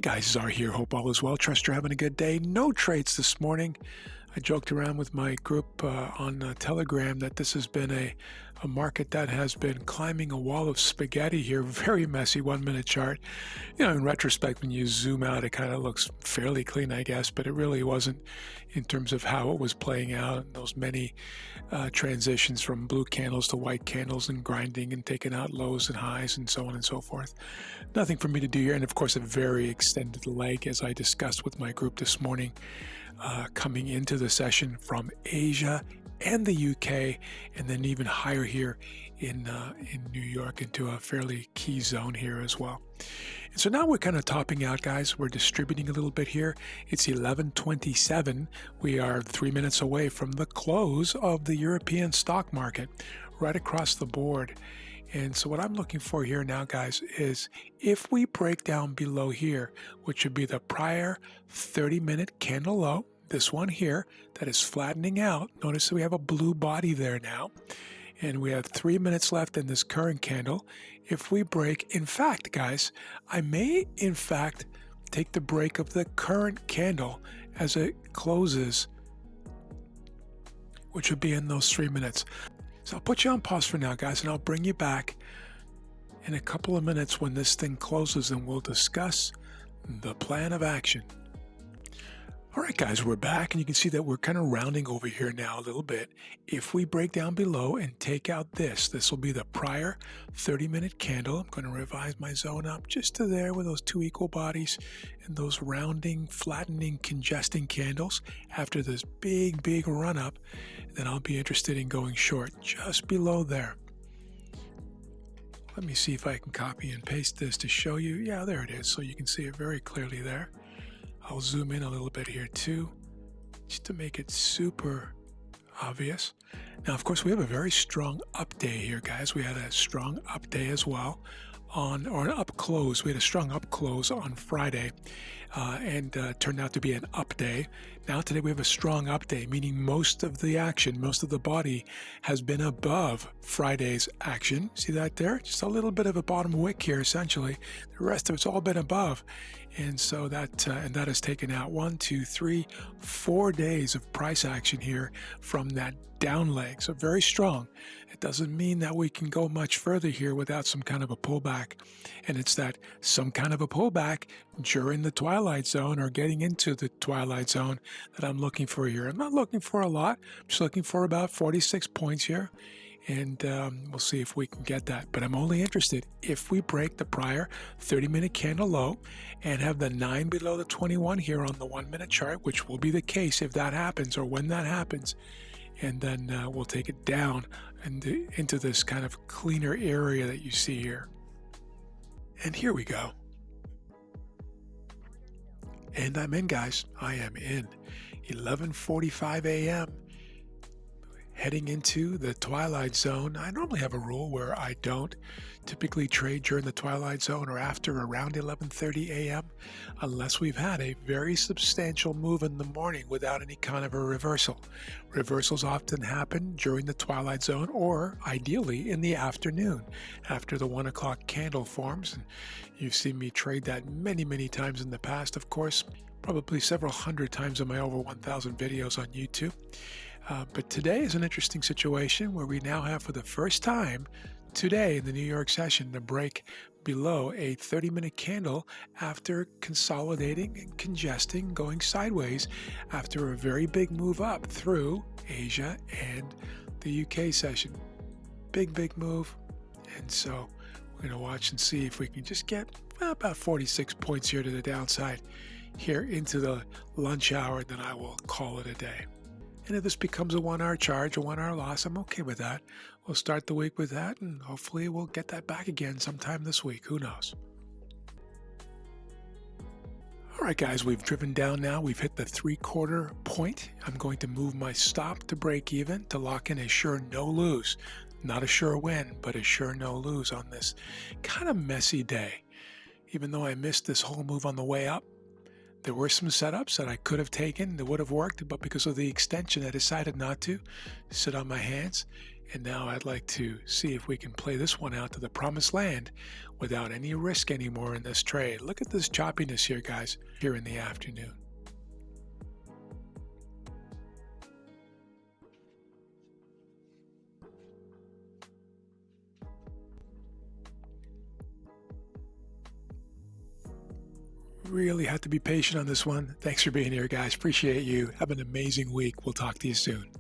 guys, Czar here. Hope all is well. Trust you're having a good day. No trades this morning. I joked around with my group on Telegram that this has been a market that has been climbing a wall of spaghetti here. Very messy 1 minute chart. You know, in retrospect, when you zoom out, it kind of looks fairly clean, I guess, but it really wasn't in terms of how it was playing out and those many transitions from blue candles to white candles and grinding and taking out lows and highs and so on and so forth. Nothing for me to do here. And of course, a very extended leg, as I discussed with my group this morning, coming into the session from Asia and the UK, and then even higher here in New York into a fairly key zone here as well. And so now we're kind of topping out, guys. We're distributing a little bit here. It's 11:27. We are 3 minutes away from the close of the European stock market, right across the board. And so what I'm looking for here now, guys, is if we break down below here, which would be the prior 30-minute candle low, this one here that is flattening out. Notice that we have a blue body there now. And we have 3 minutes left in this current candle. If we break, in fact, guys, I may, in fact, take the break of the current candle as it closes, which would be in those 3 minutes. So I'll put you on pause for now, guys, and I'll bring you back in a couple of minutes when this thing closes, and we'll discuss the plan of action. All right, guys, we're back, and you can see that we're kind of rounding over here now a little bit. If we break down below and take out this will be the prior 30-minute candle. I'm going to revise my zone up just to there with those two equal bodies and those rounding, flattening, congesting candles. After this big run up, then I'll be interested in going short just below there. Let me see if I can copy and paste this to show you. Yeah, there it is. So you can see it very clearly there. I'll zoom in a little bit here too, just to make it super obvious. Now, of course, we have a very strong up day here, guys. We had a strong up day as well or an up close. We had a strong up close on Friday and turned out to be an up day. Now today we have a strong up day, meaning most of the action, most of the body has been above Friday's action. See that there? Just a little bit of a bottom wick here, essentially. The rest of it's all been above. And so that has taken out 1, 2, 3, 4 days of price action here from that down leg. So very strong. It doesn't mean that we can go much further here without some kind of a pullback. And it's that some kind of a pullback during the twilight zone or getting into the twilight zone that I'm looking for here. I'm not looking for a lot. I'm just looking for about 46 points here. And we'll see if we can get that. But I'm only interested if we break the prior 30-minute candle low and have the 9 below the 21 here on the 1 minute chart, which will be the case if that happens or when that happens. And then we'll take it down and into this kind of cleaner area that you see here. And here we go. And I'm in, guys. I am in. 11:45 a.m. Heading into the twilight zone. I normally have a rule where I don't typically trade during the twilight zone or after around 11:30 a.m. unless we've had a very substantial move in the morning without any kind of a reversal. Reversals often happen during the twilight zone or ideally in the afternoon after the 1 o'clock candle forms. And you've seen me trade that many times in the past, of course, probably several hundred times in my over 1,000 videos on YouTube. But today is an interesting situation where we now have for the first time today in the New York session the break below a 30-minute candle after consolidating and congesting, going sideways after a very big move up through Asia and the UK session. Big move. And so we're going to watch and see if we can just get about 46 points here to the downside here into the lunch hour, and then I will call it a day. And if this becomes a 1 hour charge, a 1 hour loss, I'm okay with that. We'll start the week with that, and hopefully we'll get that back again sometime this week. Who knows? All right, guys, we've driven down now. We've hit the 3/4 point. I'm going to move my stop to break even to lock in a sure no lose. Not a sure win, but a sure no lose on this kind of messy day. Even though I missed this whole move on the way up, there were some setups that I could have taken that would have worked, but because of the extension, I decided not to sit on my hands. And now I'd like to see if we can play this one out to the promised land without any risk anymore in this trade. Look at this choppiness here, guys, here in the afternoon. Really have to be patient on this one. Thanks for being here, guys. Appreciate you. Have an amazing week. We'll talk to you soon.